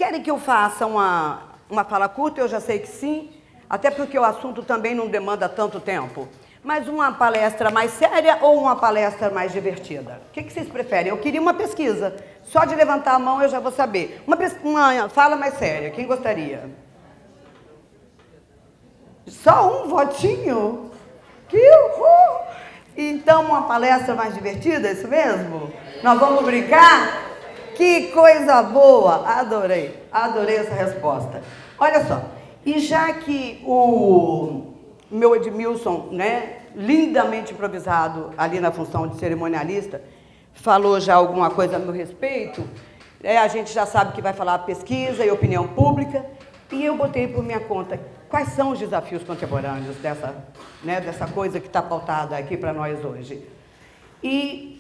querem que eu faça uma fala curta? Eu já sei que sim, até porque o assunto também não demanda tanto tempo. Mas uma palestra mais séria ou uma palestra mais divertida? O que vocês preferem? Eu queria uma pesquisa. Só de levantar a mão eu já vou saber. Uma fala mais séria. Quem gostaria? Só um votinho? Que horror! Então, uma palestra mais divertida, é isso mesmo? Nós vamos brincar? Que coisa boa! Adorei essa resposta. Olha só, e já que o meu Edmilson, né, lindamente improvisado ali na função de cerimonialista, falou já alguma coisa a meu respeito, a gente já sabe que vai falar pesquisa e opinião pública, e eu botei por minha conta quais são os desafios contemporâneos dessa coisa que está pautada aqui para nós hoje. E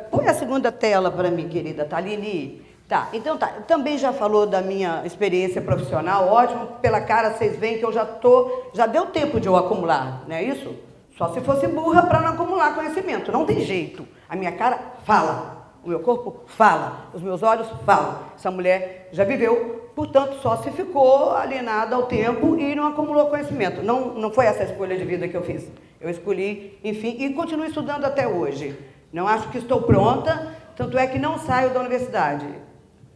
põe a segunda tela para mim, querida Thaline. Tá, então tá, também já falou da minha experiência profissional, ótimo, pela cara vocês veem que eu já deu tempo de eu acumular, não é isso? Só se fosse burra para não acumular conhecimento, não tem jeito. A minha cara fala, o meu corpo fala, os meus olhos falam. Essa mulher já viveu, portanto, só se ficou alienada ao tempo e não acumulou conhecimento. Não foi essa a escolha de vida que eu fiz. Eu escolhi, enfim, e continuo estudando até hoje. Não acho que estou pronta, tanto é que não saio da universidade.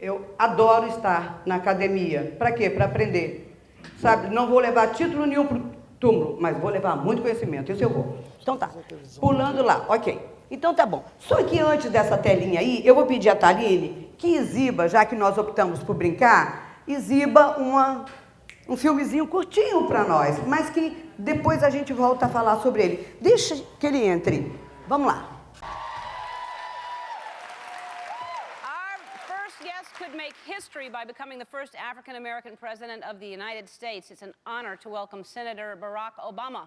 Eu adoro estar na academia. Para quê? Para aprender. Sabe, não vou levar título nenhum para o túmulo, mas vou levar muito conhecimento. Isso eu vou. Então tá, pulando lá, ok. Então tá bom. Só que antes dessa telinha aí, eu vou pedir a Thaline que exiba, já que nós optamos por brincar, exiba um filmezinho curtinho para nós, mas que depois a gente volta a falar sobre ele. Deixa que ele entre. Vamos lá. Could make history by becoming the first African American president of the United States. It's an honor to welcome Senator Barack Obama.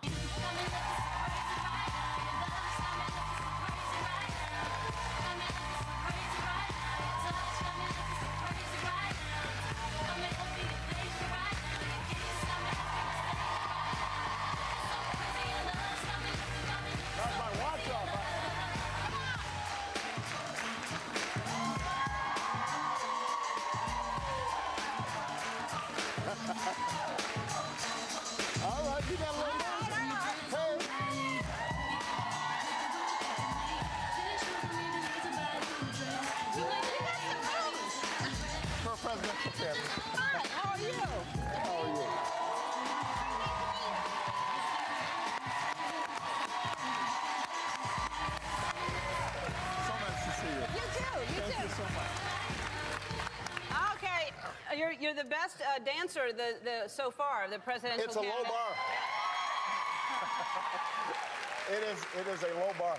You're the best dancer so far, the presidential It's a low bar. It is a low bar.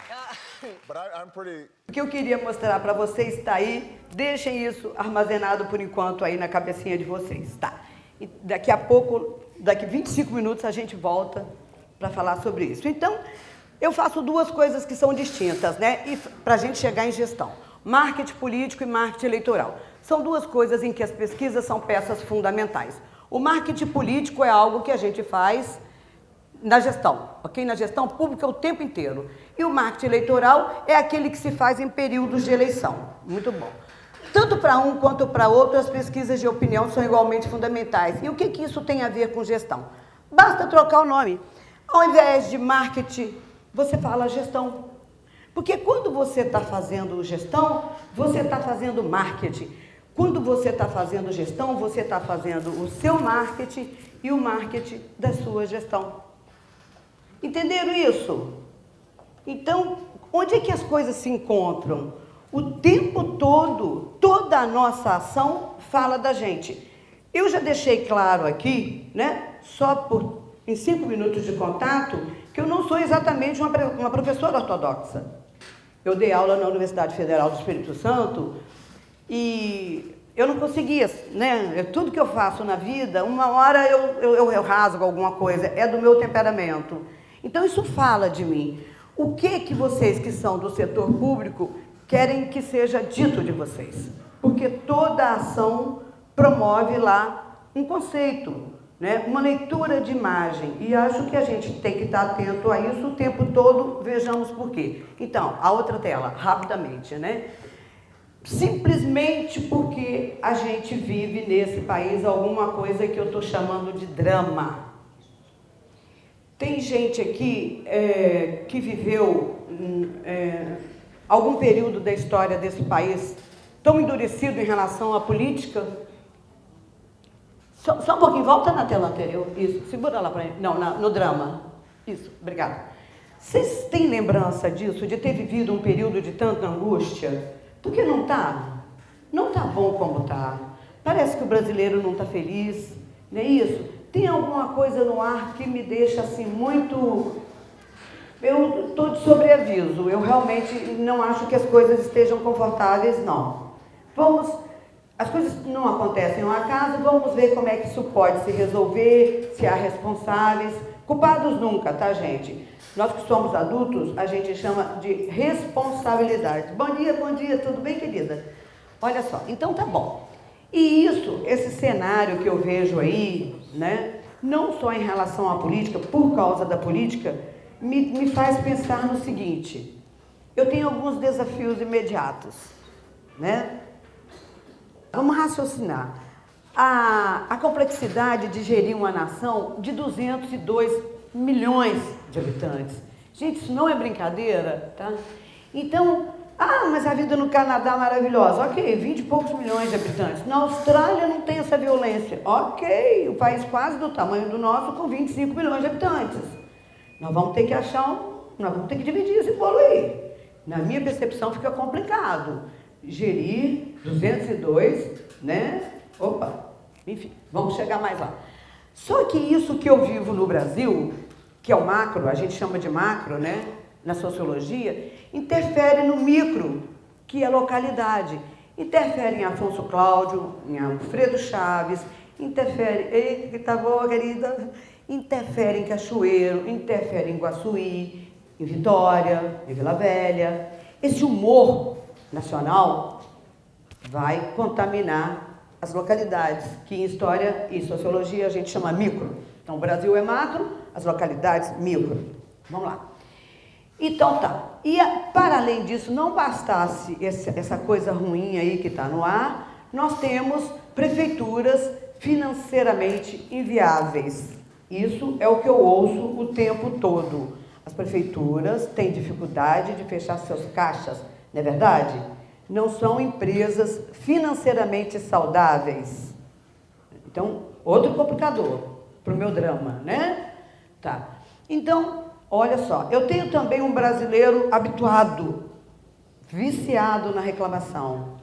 But I'm pretty... O que eu queria mostrar para vocês está aí. Deixem isso armazenado por enquanto aí na cabecinha de vocês, tá? E daqui a pouco, daqui 25 minutos, a gente volta para falar sobre isso. Então, eu faço duas coisas que são distintas, né? E para a gente chegar em gestão. Marketing político e marketing eleitoral. São duas coisas em que as pesquisas são peças fundamentais. O marketing político é algo que a gente faz na gestão, ok? Na gestão pública o tempo inteiro. E o marketing eleitoral é aquele que se faz em períodos de eleição. Muito bom. Tanto para um quanto para outro, as pesquisas de opinião são igualmente fundamentais. E o que isso tem a ver com gestão? Basta trocar o nome. Ao invés de marketing, você fala gestão. Porque quando você está fazendo gestão, você está fazendo marketing. Quando você está fazendo gestão, você está fazendo o seu marketing e o marketing da sua gestão. Entenderam isso? Então, onde é que as coisas se encontram? O tempo todo, toda a nossa ação fala da gente. Eu já deixei claro aqui, né, em 5 minutos de contato, que eu não sou exatamente uma professora ortodoxa. Eu dei aula na Universidade Federal do Espírito Santo e eu não conseguia, né? Tudo que eu faço na vida, uma hora eu rasgo alguma coisa, é do meu temperamento. Então isso fala de mim. O que vocês que são do setor público querem que seja dito de vocês? Porque toda ação promove lá um conceito, né? Uma leitura de imagem. E acho que a gente tem que estar atento a isso o tempo todo, vejamos por quê. Então, a outra tela, rapidamente, né? simplesmente porque a gente vive nesse país alguma coisa que eu estou chamando de drama. Tem gente aqui que viveu algum período da história desse país tão endurecido em relação à política. Só um pouquinho, volta na tela anterior. Isso, segura lá para mim. Não, no drama. Isso, obrigada. Vocês têm lembrança disso, de ter vivido um período de tanta angústia? Porque não está bom como está. Parece que o brasileiro não está feliz, não é isso? Tem alguma coisa no ar que me deixa assim muito... Eu estou de sobreaviso, eu realmente não acho que as coisas estejam confortáveis, não. As coisas não acontecem ao acaso, vamos ver como é que isso pode se resolver, se há responsáveis. Culpados nunca, tá, gente? Nós que somos adultos, a gente chama de responsabilidade. Bom dia, tudo bem, querida? Olha só, então tá bom. E esse cenário que eu vejo aí, né, não só em relação à política, por causa da política, me faz pensar no seguinte: eu tenho alguns desafios imediatos, né? Vamos raciocinar. A complexidade de gerir uma nação de 202 milhões de habitantes. Gente, isso não é brincadeira, tá? Então, mas a vida no Canadá é maravilhosa. Ok, 20 e poucos milhões de habitantes. Na Austrália não tem essa violência. Ok, o país quase do tamanho do nosso com 25 milhões de habitantes. Nós vamos ter que nós vamos ter que dividir esse bolo aí. Na minha percepção fica complicado. Gerir 202, né? Opa, enfim, vamos chegar mais lá. Só que isso que eu vivo no Brasil, que é o macro, a gente chama de macro, né? Na sociologia, interfere no micro, que é a localidade. Interfere em Afonso Cláudio, em Alfredo Chaves, interfere, que tá boa, querida? Interfere em Cachoeiro, interfere em Guaçuí, em Vitória, em Vila Velha. Esse humor nacional vai contaminar as localidades, que em história e sociologia a gente chama micro. Então, o Brasil é macro, as localidades micro. Vamos lá. Então, tá. E, para além disso, não bastasse essa coisa ruim aí que está no ar, nós temos prefeituras financeiramente inviáveis. Isso é o que eu ouço o tempo todo. As prefeituras têm dificuldade de fechar seus caixas, não é verdade? Não são empresas financeiramente saudáveis. Então, outro complicador para o meu drama, né? Tá. Então, olha só, eu tenho também um brasileiro habituado, viciado na reclamação.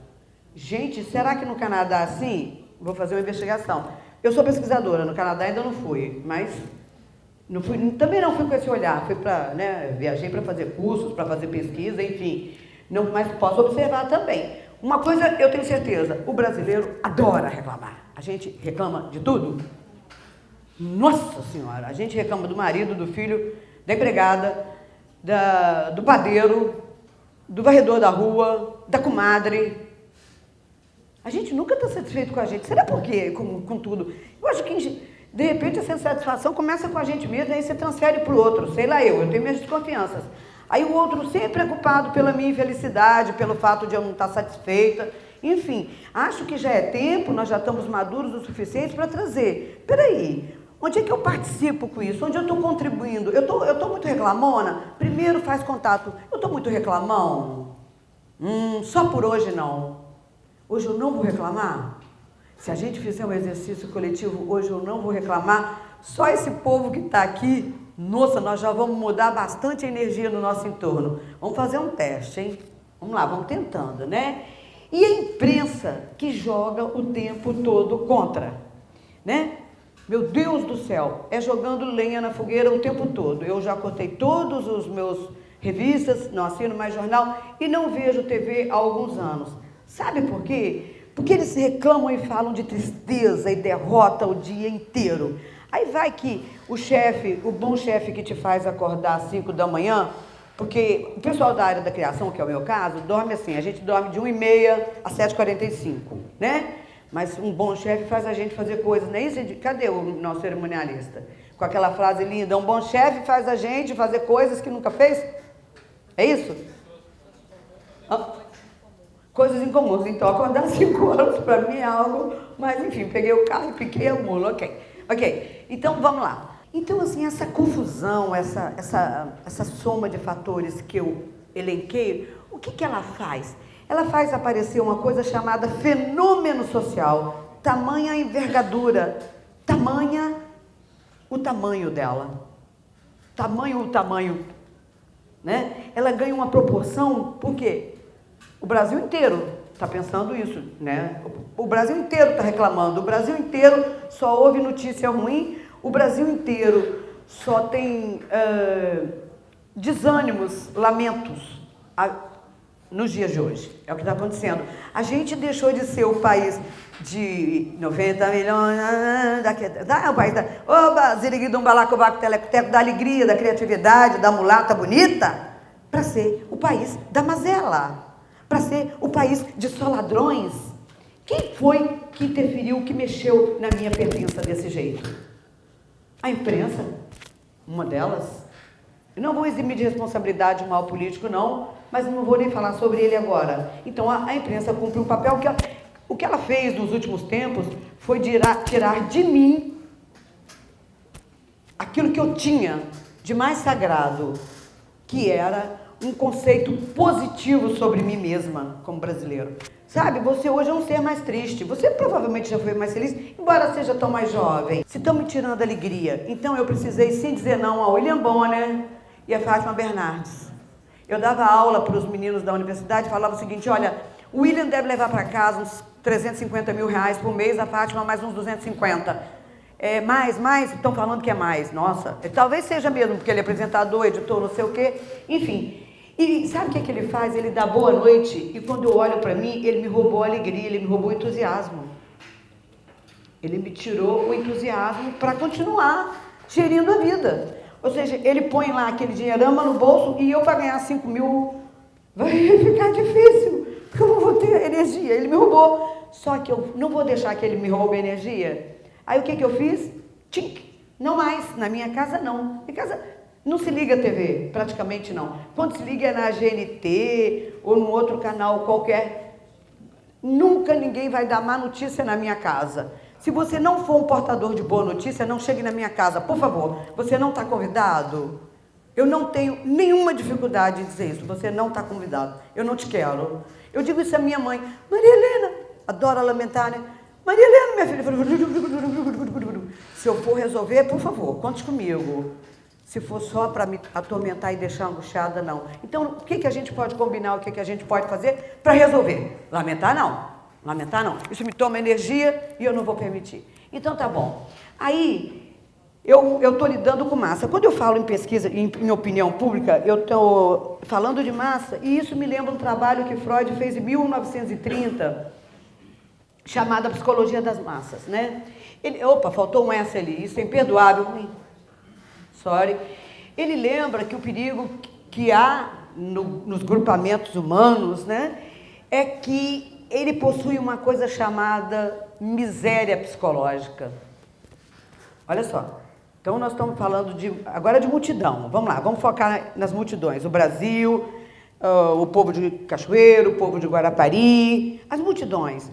Gente, será que no Canadá é assim? Vou fazer uma investigação. Eu sou pesquisadora, no Canadá ainda não fui, mas também não fui com esse olhar. Fui viajei para fazer cursos, para fazer pesquisa, enfim. Não, mas posso observar também. Uma coisa eu tenho certeza, o brasileiro adora reclamar. A gente reclama de tudo. Nossa Senhora, a gente reclama do marido, do filho, da empregada, do padeiro, do varredor da rua, da comadre. A gente nunca está satisfeito com a gente. Será por quê? Com tudo. Eu acho que, de repente, essa insatisfação começa com a gente mesmo, aí você transfere para o outro. Sei lá, eu tenho minhas desconfianças. Aí o outro sempre preocupado pela minha infelicidade, pelo fato de eu não estar satisfeita. Enfim, acho que já é tempo, nós já estamos maduros o suficiente para trazer. Peraí, onde é que eu participo com isso? Onde eu estou contribuindo? Eu estou muito reclamona? Primeiro faz contato. Eu estou muito reclamão? Só por hoje não. Hoje eu não vou reclamar? Se a gente fizer um exercício coletivo, hoje eu não vou reclamar. Só esse povo que está aqui, nossa, nós já vamos mudar bastante a energia no nosso entorno. Vamos fazer um teste, hein? Vamos lá, vamos tentando, né? E a imprensa que joga o tempo todo contra, né? Meu Deus do céu, é jogando lenha na fogueira o tempo todo. Eu já cortei todos os meus revistas, não assino mais jornal e não vejo TV há alguns anos. Sabe por quê? Porque eles reclamam e falam de tristeza e derrota o dia inteiro. Aí vai que o bom chefe que te faz acordar às 5 da manhã, porque o pessoal da área da criação, que é o meu caso, dorme assim, a gente dorme de 1h30 às 7h45, né? Mas um bom chefe faz a gente fazer coisas, não é isso? Cadê o nosso cerimonialista? Com aquela frase linda, um bom chefe faz a gente fazer coisas que nunca fez? É isso? Coisas incomuns. Então, acordar 5 horas para mim é algo... Mas, enfim, peguei o carro e piquei a mula. Ok. Então, vamos lá. Então, assim, essa confusão, essa soma de fatores que eu elenquei, o que ela faz? Ela faz aparecer uma coisa chamada fenômeno social. Tamanha a envergadura, tamanha o tamanho dela. Tamanho, né? Ela ganha uma proporção, por quê? O Brasil inteiro está pensando isso, né? O Brasil inteiro está reclamando, o Brasil inteiro só ouve notícia ruim, o Brasil inteiro só tem desânimos, lamentos nos dias de hoje. É o que está acontecendo. A gente deixou de ser o país de 90 milhões, o país da oba, ziriguidum, balacobaco, telecoteco, da alegria, da criatividade, da mulata bonita, para ser o país da mazela, para ser o país de só ladrões. Quem foi que interferiu, que mexeu na minha pertença desse jeito? A imprensa, uma delas. Eu não vou eximir de responsabilidade o mal político, não, mas não vou nem falar sobre ele agora. Então, a imprensa cumpre um papel que o que ela fez nos últimos tempos foi tirar de mim aquilo que eu tinha de mais sagrado, que era um conceito positivo sobre mim mesma, como brasileiro. Sabe, você hoje é um ser mais triste, você provavelmente já foi mais feliz, embora seja tão mais jovem. Se estão me tirando a alegria, então eu precisei sim dizer não a William Bonner e a Fátima Bernardes. Eu dava aula para os meninos da universidade e falava o seguinte, olha, o William deve levar para casa uns 350 mil reais por mês, a Fátima mais uns 250. Mais? Estão falando que é mais. Nossa, talvez seja mesmo, porque ele é apresentador, editor, não sei o quê. Enfim, e sabe o que ele faz? Ele dá boa noite e quando eu olho para mim, ele me roubou a alegria, ele me roubou o entusiasmo. Ele me tirou o entusiasmo para continuar gerindo a vida. Ou seja, ele põe lá aquele dinheirama no bolso e eu para ganhar 5 mil vai ficar difícil, porque eu não vou ter energia. Ele me roubou. Só que eu não vou deixar que ele me roube a energia. Aí o que eu fiz? Tink! Não mais. Na minha casa, não. Em casa não se liga a TV, praticamente não. Quando se liga é na GNT ou num outro canal qualquer. Nunca ninguém vai dar má notícia na minha casa. Se você não for um portador de boa notícia, não chegue na minha casa, por favor. Você não está convidado? Eu não tenho nenhuma dificuldade em dizer isso. Você não está convidado. Eu não te quero. Eu digo isso à minha mãe. Maria Helena, adora lamentar, né? Maria Helena, minha filha, se eu for resolver, por favor, conte comigo. Se for só para me atormentar e deixar angustiada, não. Então, o que a gente pode combinar, o que a gente pode fazer para resolver? Lamentar, não. Lamentar, não. Isso me toma energia e eu não vou permitir. Então, tá bom. Aí, eu estou lidando com massa. Quando eu falo em pesquisa, em opinião pública, eu estou falando de massa, e isso me lembra um trabalho que Freud fez em 1930, chamada Psicologia das Massas, né? Faltou um S ali, isso é imperdoável. Sorry. Ele lembra que o perigo que há nos grupamentos humanos, né, é que ele possui uma coisa chamada miséria psicológica. Olha só. Então, nós estamos falando agora de multidão. Vamos lá, vamos focar nas multidões. O Brasil, o povo de Cachoeiro, o povo de Guarapari, as multidões.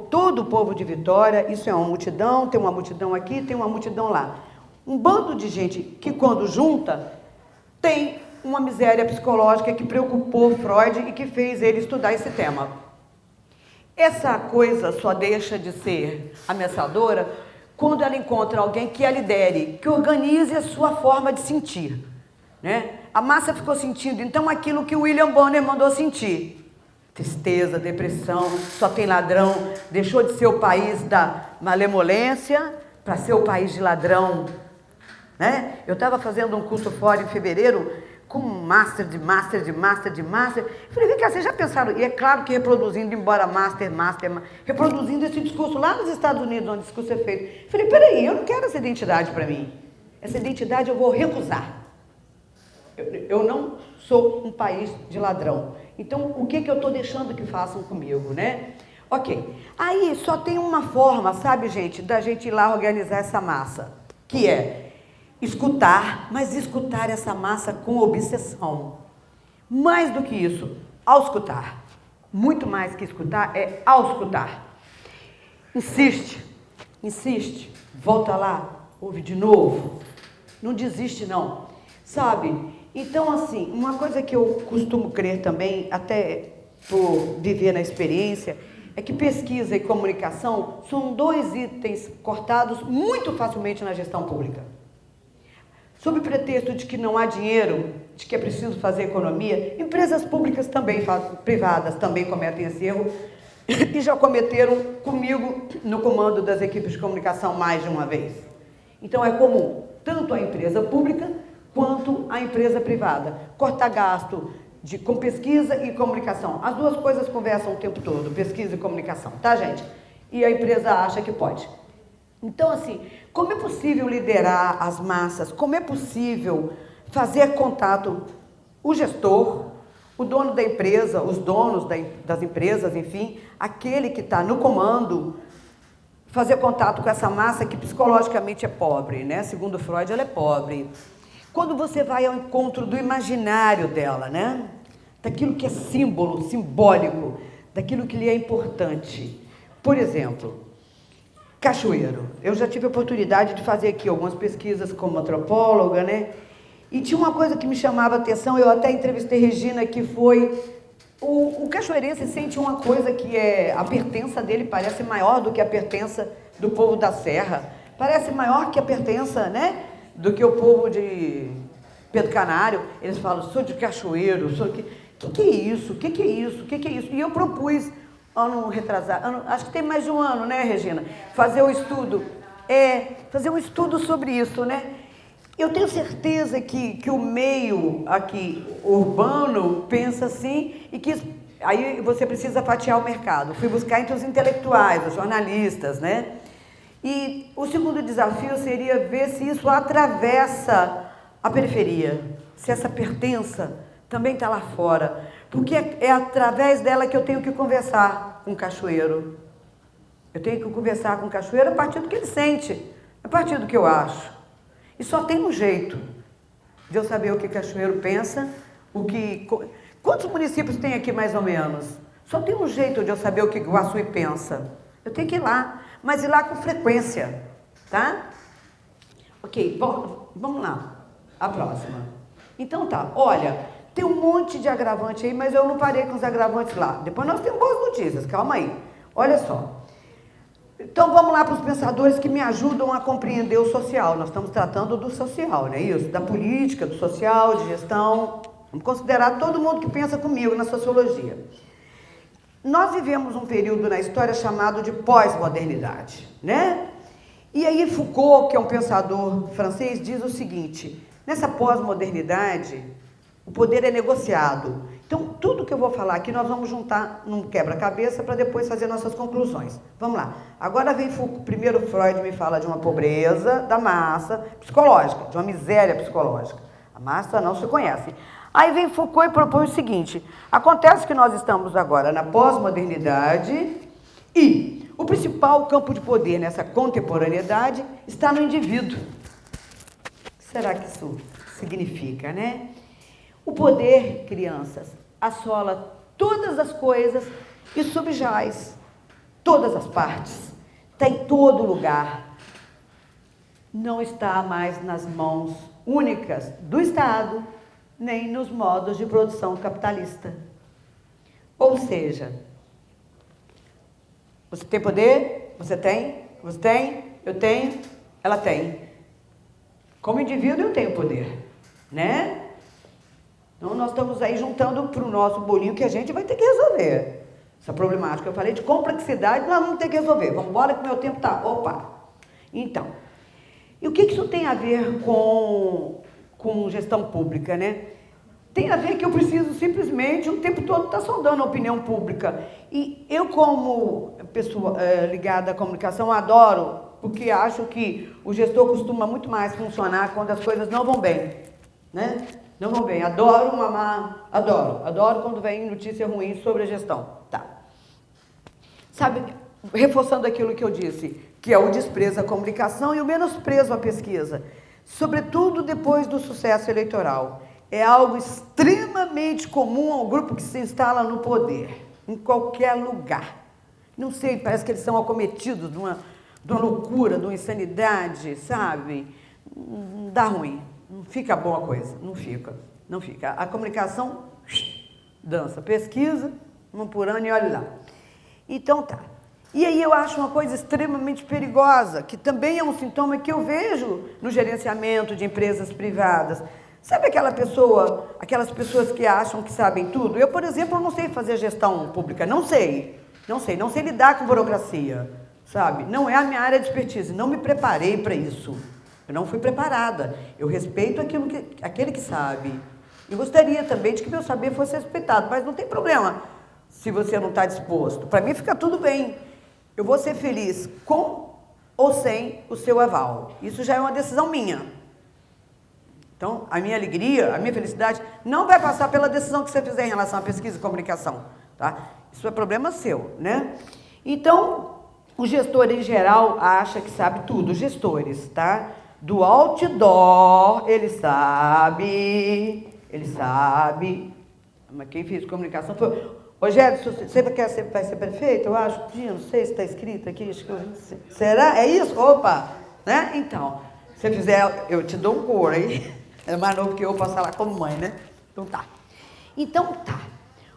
Todo o povo de Vitória, isso é uma multidão, tem uma multidão aqui, tem uma multidão lá. Um bando de gente que, quando junta, tem uma miséria psicológica que preocupou Freud e que fez ele estudar esse tema. Essa coisa só deixa de ser ameaçadora quando ela encontra alguém que a lidere, que organize a sua forma de sentir, né? A massa ficou sentindo, então, aquilo que o William Bonner mandou sentir. Tristeza, depressão, só tem ladrão. Deixou de ser o país da malemolência para ser o país de ladrão, né? Eu estava fazendo um curso fora em fevereiro, com um master. Falei, vem cá, vocês já pensaram? E é claro que reproduzindo, embora reproduzindo esse discurso lá nos Estados Unidos, onde o discurso é feito. Falei, peraí, eu não quero essa identidade para mim. Essa identidade eu vou recusar. Eu não sou um país de ladrão. Então, o que eu estou deixando que façam comigo, né? Ok. Aí, só tem uma forma, sabe, gente, da gente ir lá organizar essa massa, que é escutar, mas escutar essa massa com obsessão. Mais do que isso, ao escutar, muito mais que escutar, é auscultar. Insiste, insiste, volta lá, ouve de novo. Não desiste, não. Sabe? Então, assim, uma coisa que eu costumo crer também, até por viver na experiência, é que pesquisa e comunicação são 2 itens cortados muito facilmente na gestão pública. Sob o pretexto de que não há dinheiro, de que é preciso fazer economia, empresas públicas também, privadas também cometem esse erro e já cometeram comigo no comando das equipes de comunicação mais de uma vez. Então é comum, tanto a empresa pública quanto a empresa privada, cortar gasto com pesquisa e comunicação. As 2 coisas conversam o tempo todo, pesquisa e comunicação, tá, gente? E a empresa acha que pode. Então, assim, como é possível liderar as massas? Como é possível fazer contato o gestor, o dono da empresa, os donos das empresas, enfim, aquele que está no comando, fazer contato com essa massa que psicologicamente é pobre, né? Segundo Freud, ela é pobre. Quando você vai ao encontro do imaginário dela, né? Daquilo que é símbolo, simbólico, daquilo que lhe é importante. Por exemplo, cachoeiro. Eu já tive a oportunidade de fazer aqui algumas pesquisas como antropóloga, né? E tinha uma coisa que me chamava a atenção, eu até entrevistei Regina, que foi o cachoeirense sente uma coisa que é, a pertença dele parece maior do que a pertença do povo da serra, parece maior que a pertença, né, do que o povo de Pedro Canário. Eles falam, sou de cachoeiro, sou de... que é isso? O que é isso? O que é isso? E eu propus, ano retrasado, acho que tem mais de um ano, né, Regina? Fazer um estudo sobre isso, né? Eu tenho certeza que o meio aqui urbano pensa assim e que aí você precisa fatiar o mercado. Fui buscar entre os intelectuais, os jornalistas, né? E o segundo desafio seria ver se isso atravessa a periferia, se essa pertença também está lá fora. Porque é através dela que eu tenho que conversar com o cachoeiro. Eu tenho que conversar com o cachoeiro a partir do que ele sente, a partir do que eu acho. E só tem um jeito de eu saber o que o cachoeiro pensa, quantos municípios tem aqui mais ou menos? Só tem um jeito de eu saber o que o Açuí pensa. Eu tenho que ir lá, mas ir lá com frequência, tá? Ok, vamos lá, a próxima. Então tá, olha, tem um monte de agravante aí, mas eu não parei com os agravantes lá. Depois nós temos boas notícias, calma aí. Olha só. Então vamos lá para os pensadores que me ajudam a compreender o social. Nós estamos tratando do social, não é isso? Da política, do social, de gestão. Vamos considerar todo mundo que pensa comigo na sociologia. Nós vivemos um período na história chamado de pós-modernidade, né? E aí Foucault, que é um pensador francês, diz o seguinte: nessa pós-modernidade, o poder é negociado. Então, tudo que eu vou falar aqui, nós vamos juntar num quebra-cabeça para depois fazer nossas conclusões. Vamos lá. Agora vem primeiro Freud me fala de uma pobreza da massa psicológica, de uma miséria psicológica. A massa não se conhece. Aí vem Foucault e propõe o seguinte: acontece que nós estamos agora na pós-modernidade e o principal campo de poder nessa contemporaneidade está no indivíduo. O que será que isso significa, né? O poder, crianças, assola todas as coisas e subjaz todas as partes. Está em todo lugar. Não está mais nas mãos únicas do Estado, nem nos modos de produção capitalista. Ou seja, você tem poder? Você tem? Você tem? Eu tenho? Ela tem. Como indivíduo, eu tenho poder, né? Então, nós estamos aí juntando para o nosso bolinho que a gente vai ter que resolver. Essa problemática, eu falei de complexidade, nós vamos ter que resolver. Vamos embora que meu tempo está... Opa! Então, e o que isso tem a ver com gestão pública, né? Tem a ver que eu preciso simplesmente, o tempo todo, estar sondando a opinião pública. E eu, como pessoa ligada à comunicação, adoro, porque acho que o gestor costuma muito mais funcionar quando as coisas não vão bem, né? Não vão bem. Adoro adoro quando vem notícia ruim sobre a gestão. Tá. Sabe, reforçando aquilo que eu disse, que é o desprezo à comunicação e o menosprezo à pesquisa, sobretudo depois do sucesso eleitoral. É algo extremamente comum ao grupo que se instala no poder. em qualquer lugar. Não sei, parece que eles são acometidos de uma loucura, de uma insanidade, sabe? Dá ruim, não fica boa a coisa, não fica. A comunicação dança, pesquisa, um por ano e olha lá. Então tá. E aí eu acho uma coisa extremamente perigosa, que também é um sintoma que eu vejo no gerenciamento de empresas privadas. Sabe aquelas pessoas que acham que sabem tudo? Eu, por exemplo, não sei fazer gestão pública, não sei lidar com burocracia, sabe? Não é a minha área de expertise, não me preparei para isso. Eu não fui preparada. Eu respeito aquele que sabe. E gostaria também de que meu saber fosse respeitado, mas não tem problema se você não está disposto. Para mim fica tudo bem. Eu vou ser feliz com ou sem o seu aval. Isso já é uma decisão minha. Então, a minha alegria, a minha felicidade não vai passar pela decisão que você fizer em relação à pesquisa e comunicação, tá? Isso é problema seu, né? Então, o gestor em geral acha que sabe tudo, os gestores, tá? Do outdoor, ele sabe. Mas quem fez comunicação foi... Rogério, você vai ser prefeito? Eu acho, não sei se está escrito aqui. Será? É isso? Opa! Né? Então, se você fizer, eu te dou um couro aí. É mais novo que eu, posso falar como mãe, né? Então tá.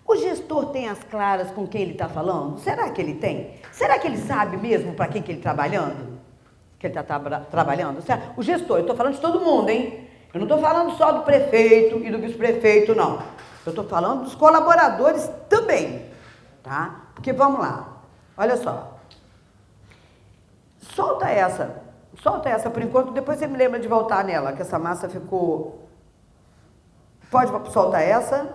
O gestor tem as claras com quem ele está falando? Será que ele tem? Será que ele sabe mesmo para quem que ele está trabalhando? Trabalhando? O gestor, eu estou falando de todo mundo, hein? Eu não estou falando só do prefeito e do vice-prefeito, não. Eu estou falando dos colaboradores também, tá? Porque vamos lá, olha só. Solta essa por enquanto, depois você me lembra de voltar nela, que essa massa ficou... Pode soltar essa?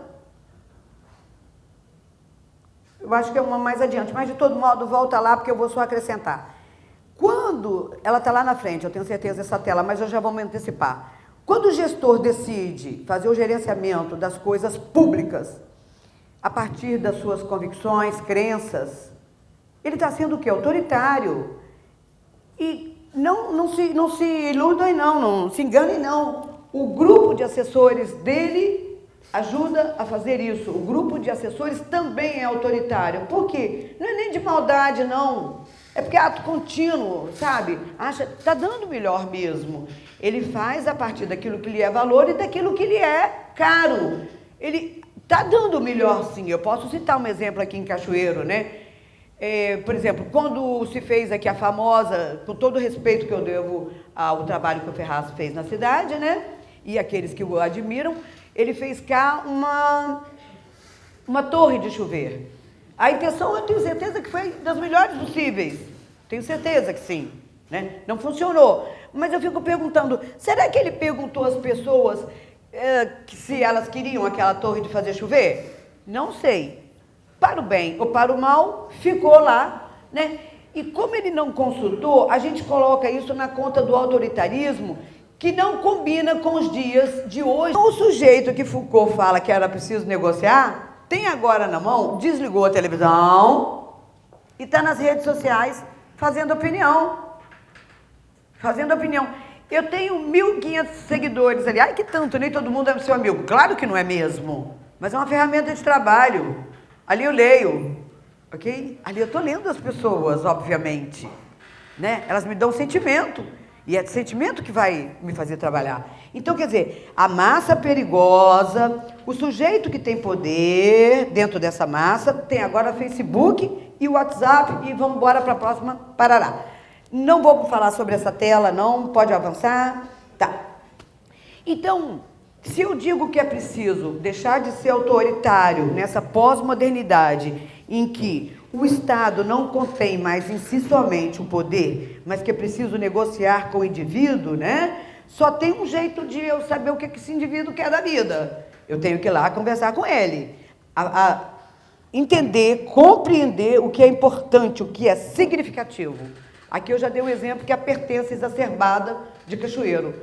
Eu acho que é uma mais adiante, mas de todo modo volta lá porque eu vou só acrescentar. Quando ela está lá na frente, eu tenho certeza dessa tela, mas eu já vou me antecipar. Quando o gestor decide fazer o gerenciamento das coisas públicas, a partir das suas convicções, crenças, ele está sendo o quê? Autoritário. E não se iludem, não se enganem, não. O grupo de assessores dele ajuda a fazer isso. O grupo de assessores também é autoritário. Por quê? Não é nem de maldade, não. É porque é ato contínuo, sabe? Está dando melhor mesmo. Ele faz a partir daquilo que lhe é valor e daquilo que lhe é caro. Ele está dando melhor, sim. Eu posso citar um exemplo aqui em Cachoeiro, né? Por exemplo, quando se fez aqui a famosa, com todo o respeito que eu devo ao trabalho que o Ferraz fez na cidade, né? E aqueles que o admiram, ele fez cá uma torre de chover. A intenção, eu tenho certeza que foi das melhores possíveis. Tenho certeza que sim, né? Não funcionou. Mas eu fico perguntando, será que ele perguntou às pessoas se elas queriam aquela torre de fazer chover? Não sei. Para o bem ou para o mal, ficou lá, né? E como ele não consultou, a gente coloca isso na conta do autoritarismo, que não combina com os dias de hoje. O sujeito que Foucault fala que era preciso negociar, tem agora na mão, desligou a televisão e está nas redes sociais fazendo opinião. Eu tenho 1.500 seguidores ali. Ai, que tanto, nem todo mundo é seu amigo. Claro que não é mesmo, mas é uma ferramenta de trabalho. Ali eu leio, ok? Ali eu estou lendo as pessoas, obviamente, né? Elas me dão sentimento, e é sentimento que vai me fazer trabalhar. Então, quer dizer, a massa perigosa, o sujeito que tem poder dentro dessa massa, tem agora Facebook e o WhatsApp, e vamos embora para a próxima, parará. Não vou falar sobre essa tela, não, pode avançar. Tá. Então, se eu digo que é preciso deixar de ser autoritário nessa pós-modernidade, em que o Estado não contém mais em si somente o poder, mas que é preciso negociar com o indivíduo, né? Só tem um jeito de eu saber o que esse indivíduo quer da vida. Eu tenho que ir lá conversar com ele. Entender, compreender o que é importante, o que é significativo. Aqui eu já dei um exemplo que é a pertença exacerbada de Cachoeiro.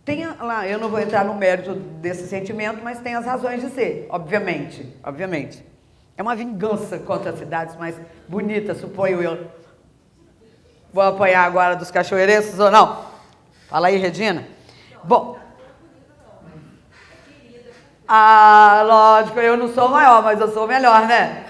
Tem lá, eu não vou entrar no mérito desse sentimento, mas tem as razões de ser, obviamente. É uma vingança contra as cidades mais bonitas, suponho eu. Vou apanhar agora dos cachoeirenses ou não? Fala aí, Regina. Bom. Ah, lógico, eu não sou maior, mas eu sou melhor, né?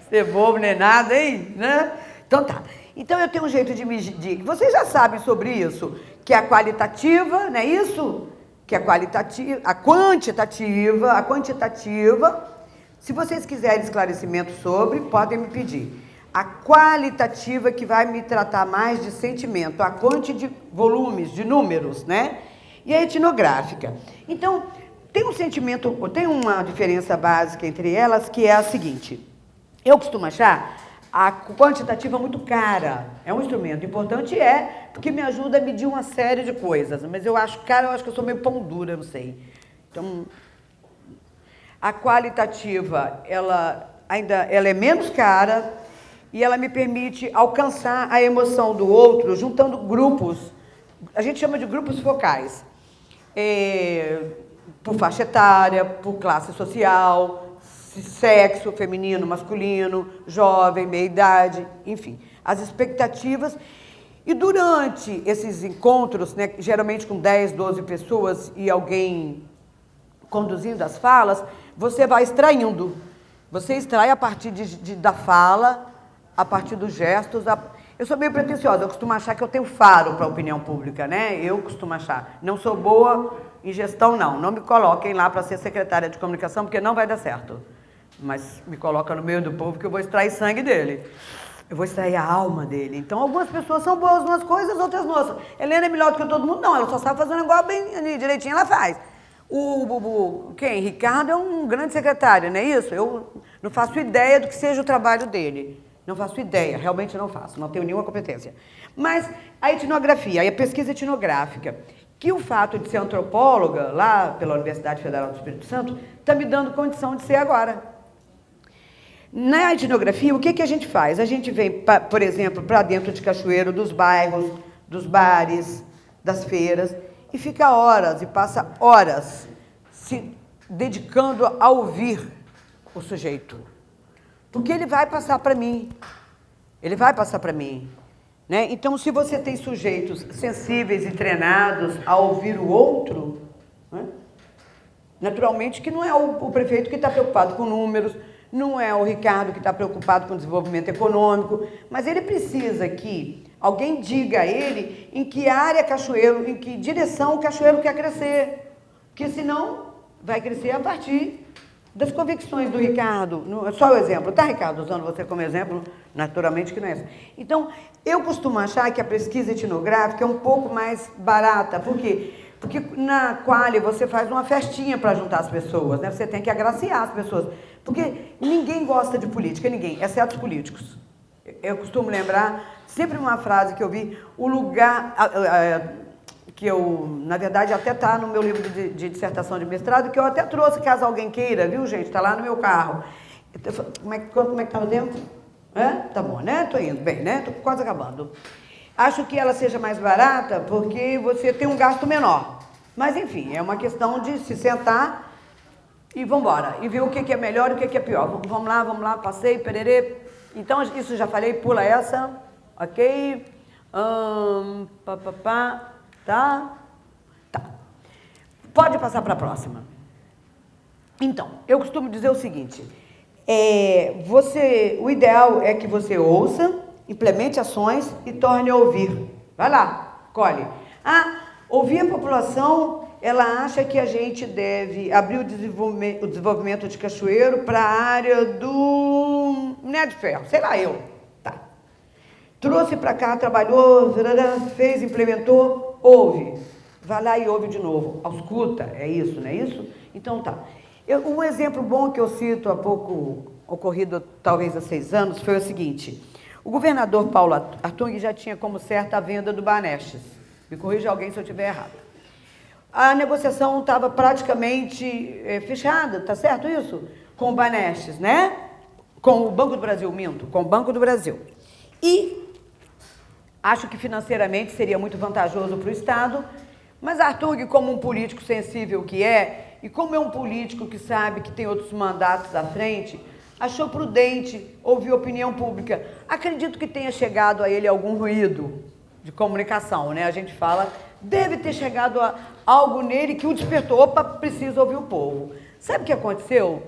Ser bobo nem nada, hein? Né? Então tá. Então eu tenho um jeito de medir. Vocês já sabem sobre isso, que é a qualitativa, não é isso? Que é a qualitativa, a quantitativa. Se vocês quiserem esclarecimento sobre, podem me pedir. A qualitativa que vai me tratar mais de sentimento, a quantidade de volumes, de números, né? E a etnográfica. Então, tem um sentimento, tem uma diferença básica entre elas, que é a seguinte. Eu costumo achar a quantitativa muito cara. É um instrumento importante, porque me ajuda a medir uma série de coisas. Mas eu acho cara, eu acho que eu sou meio pão dura, não sei. Então, a qualitativa, ela é menos cara e ela me permite alcançar a emoção do outro juntando grupos. A gente chama de grupos focais. Por faixa etária, por classe social, sexo, feminino, masculino, jovem, meia-idade, enfim, as expectativas. E durante esses encontros, né, geralmente com 10, 12 pessoas e alguém conduzindo as falas, você vai extraindo. Você extrai a partir da fala, a partir dos gestos. Eu sou meio pretensiosa, eu costumo achar que eu tenho faro para a opinião pública, né? Eu costumo achar. Não sou boa em gestão, não. Não me coloquem lá para ser secretária de comunicação, porque não vai dar certo. Mas me coloca no meio do povo que eu vou extrair sangue dele. Eu vou extrair a alma dele. Então, algumas pessoas são boas em umas coisas, outras não. Helena é melhor do que todo mundo? Não, ela só sabe fazer um negócio bem direitinho, ela faz. Quem? Ricardo é um grande secretário, não é isso? Eu não faço ideia do que seja o trabalho dele. Não faço ideia, realmente não faço, não tenho nenhuma competência. Mas a etnografia, a pesquisa etnográfica, que o fato de ser antropóloga, lá pela Universidade Federal do Espírito Santo, está me dando condição de ser agora. Na etnografia, o que a gente faz? A gente vem, por exemplo, para dentro de Cachoeiro, dos bairros, dos bares, das feiras, e fica horas, e passa horas se dedicando a ouvir o sujeito. Porque ele vai passar para mim. Ele vai passar para mim. Né? Então, se você tem sujeitos sensíveis e treinados a ouvir o outro, né? Naturalmente que não é o prefeito que está preocupado com números, não é o Ricardo que está preocupado com o desenvolvimento econômico, mas ele precisa que alguém diga a ele em que área Cachoeiro, em que direção o Cachoeiro quer crescer. Porque senão vai crescer a partir das convicções do Ricardo. Só o exemplo, tá, Ricardo? Usando você como exemplo, naturalmente que não é isso. Então, eu costumo achar que a pesquisa etnográfica é um pouco mais barata. Por quê? Porque na Quali você faz uma festinha para juntar as pessoas, né? Você tem que agraciar as pessoas. Porque ninguém gosta de política, ninguém, exceto os políticos. Eu costumo lembrar sempre uma frase que eu vi, o lugar... que eu, na verdade, até está no meu livro de dissertação de mestrado, que eu até trouxe, caso alguém queira, viu, gente? Está lá no meu carro. Como é que está o tempo? Tá bom, né? Estou indo bem, né? Estou quase acabando. Acho que ela seja mais barata porque você tem um gasto menor. Mas, enfim, é uma questão de se sentar e vamos embora. E ver o que é melhor e o que é pior. Vamos lá, passei, pererê. Então, isso já falei, pula essa. Ok? Tá? Pode passar para a próxima. Então, eu costumo dizer o seguinte, o ideal é que você ouça, implemente ações e torne a ouvir. Vai lá, colhe. Ouvir a população, ela acha que a gente deve abrir o desenvolvimento de Cachoeiro para a área do Minério de Ferro, sei lá eu. Tá. Trouxe para cá, trabalhou, fez, implementou, ouve. Vai lá e ouve de novo. Ausculta, é isso, não é isso? Então tá. Um exemplo bom que eu cito há pouco, ocorrido talvez há 6 anos, foi o seguinte. O governador Paulo Artung já tinha como certa a venda do Banestes. Me corrija alguém se eu estiver errado. A negociação estava praticamente fechada, tá certo isso? Com o Banestes, né? Com o Banco do Brasil, com o Banco do Brasil. E acho que financeiramente seria muito vantajoso para o Estado, mas Artung, como um político sensível que é, e como é um político que sabe que tem outros mandatos à frente, achou prudente ouvir a opinião pública. Acredito que tenha chegado a ele algum ruído, de comunicação, né? A gente fala, deve ter chegado a algo nele que o despertou. Opa, precisa ouvir o povo. Sabe o que aconteceu?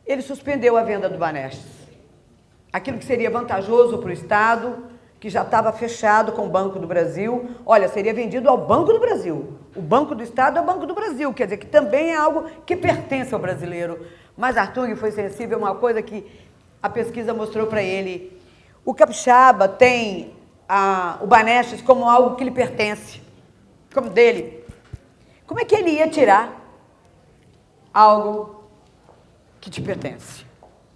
Ele suspendeu a venda do Banestes. Aquilo que seria vantajoso para o Estado, que já estava fechado com o Banco do Brasil. Olha, seria vendido ao Banco do Brasil. O Banco do Estado é o Banco do Brasil, quer dizer, que também é algo que pertence ao brasileiro. Mas Artung foi sensível a uma coisa que a pesquisa mostrou para ele. O capixaba tem o Banestes como algo que lhe pertence, como dele. Como é que ele ia tirar algo que te pertence?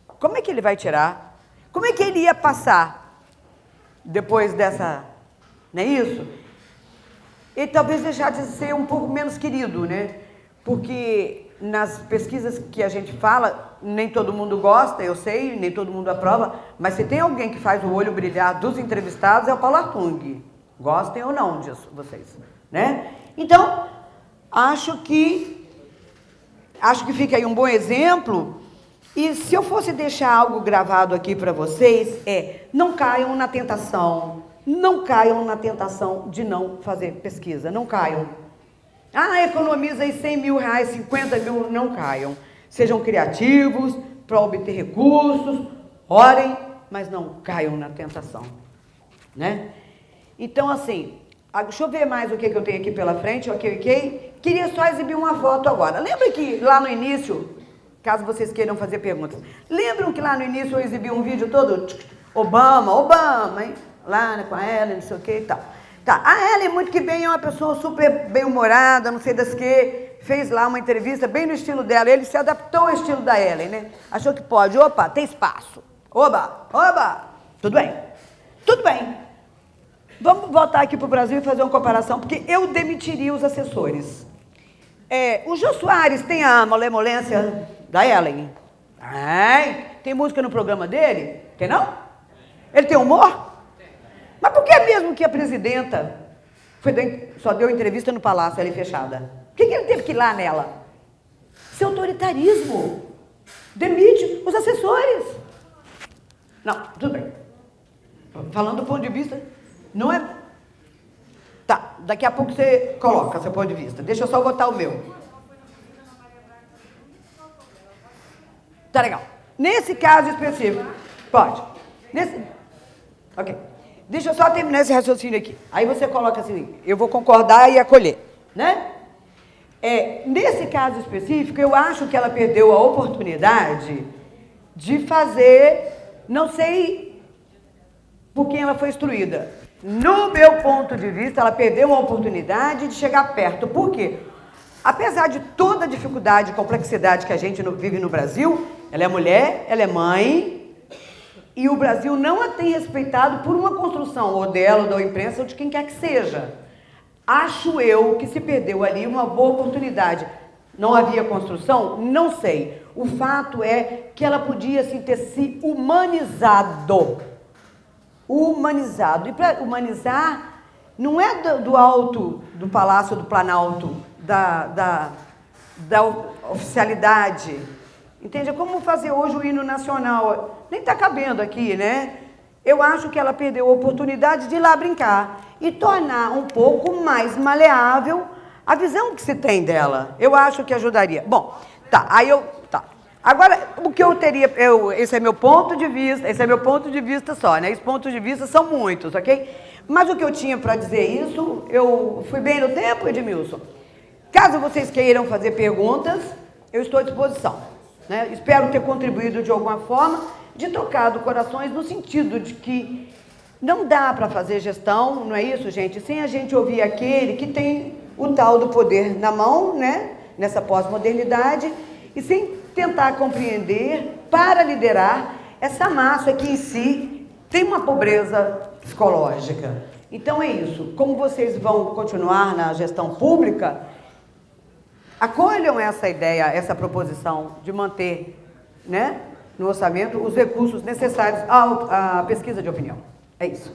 Como é que ele vai tirar? Como é que ele ia passar depois dessa, não é isso? E talvez deixar de ser um pouco menos querido, né? Porque nas pesquisas que a gente fala, nem todo mundo gosta, eu sei, nem todo mundo aprova, mas se tem alguém que faz o olho brilhar dos entrevistados é o Paulo Artung. Gostem ou não disso, vocês, né? Então, acho que fica aí um bom exemplo. E se eu fosse deixar algo gravado aqui para vocês, não caiam na tentação de não fazer pesquisa, não caiam. Economiza aí 100 mil reais, 50 mil, não caiam. Sejam criativos para obter recursos, orem, mas não caiam na tentação, né? Então, assim, deixa eu ver mais o que eu tenho aqui pela frente, ok? Queria só exibir uma foto agora. Lembra que lá no início, caso vocês queiram fazer perguntas, lembram que lá no início eu exibi um vídeo todo, Obama, hein? Lá, né, com a Ellen, não sei o que e tal. Tá, a Ellen, muito que bem, é uma pessoa super bem-humorada, não sei das que, fez lá uma entrevista bem no estilo dela, ele se adaptou ao estilo da Ellen, né? Achou que pode, opa, tem espaço, oba, tudo bem. Vamos voltar aqui para o Brasil e fazer uma comparação, porque eu demitiria os assessores. O Jô Soares tem a malemolência da Ellen? Tem música no programa dele? Tem não? Ele tem humor? Mas por que mesmo que a presidenta só deu entrevista no Palácio ali fechada? Por que ele teve que ir lá nela? Isso é autoritarismo. Demite os assessores. Não, tudo bem. Falando do ponto de vista, não é... Tá, daqui a pouco você coloca seu ponto de vista. Deixa eu só botar o meu. Tá legal. Nesse caso específico, pode. Ok. Deixa eu só terminar esse raciocínio aqui. Aí você coloca assim, eu vou concordar e acolher, né? Nesse caso específico, eu acho que ela perdeu a oportunidade de fazer, não sei por quem ela foi instruída. No meu ponto de vista, ela perdeu uma oportunidade de chegar perto. Por quê? Apesar de toda a dificuldade e complexidade que a gente vive no Brasil, ela é mulher, ela é mãe, e o Brasil não a tem respeitado por uma construção, ou dela, ou da imprensa, ou de quem quer que seja. Acho eu que se perdeu ali uma boa oportunidade. Não havia construção? Não sei. O fato é que ela podia assim, ter se humanizado. E para humanizar, não é do alto do Palácio do Planalto, da oficialidade. Entende? É como fazer hoje o hino nacional. Nem está cabendo aqui, né? Eu acho que ela perdeu a oportunidade de ir lá brincar e tornar um pouco mais maleável a visão que se tem dela. Eu acho que ajudaria. Bom, tá. Agora, o que eu teria... esse é meu ponto de vista só, né? Os pontos de vista são muitos, ok? Mas o que eu tinha para dizer isso, eu fui bem no tempo, Edmilson? Caso vocês queiram fazer perguntas, eu estou à disposição. Né? Espero ter contribuído de alguma forma, de tocado corações no sentido de que não dá para fazer gestão, não é isso, gente? Sem a gente ouvir aquele que tem o tal do poder na mão, né? Nessa pós-modernidade, e sem tentar compreender, para liderar essa massa que em si tem uma pobreza psicológica. Então é isso. Como vocês vão continuar na gestão pública, acolham essa ideia, essa proposição de manter, né, no orçamento os recursos necessários à pesquisa de opinião. É isso.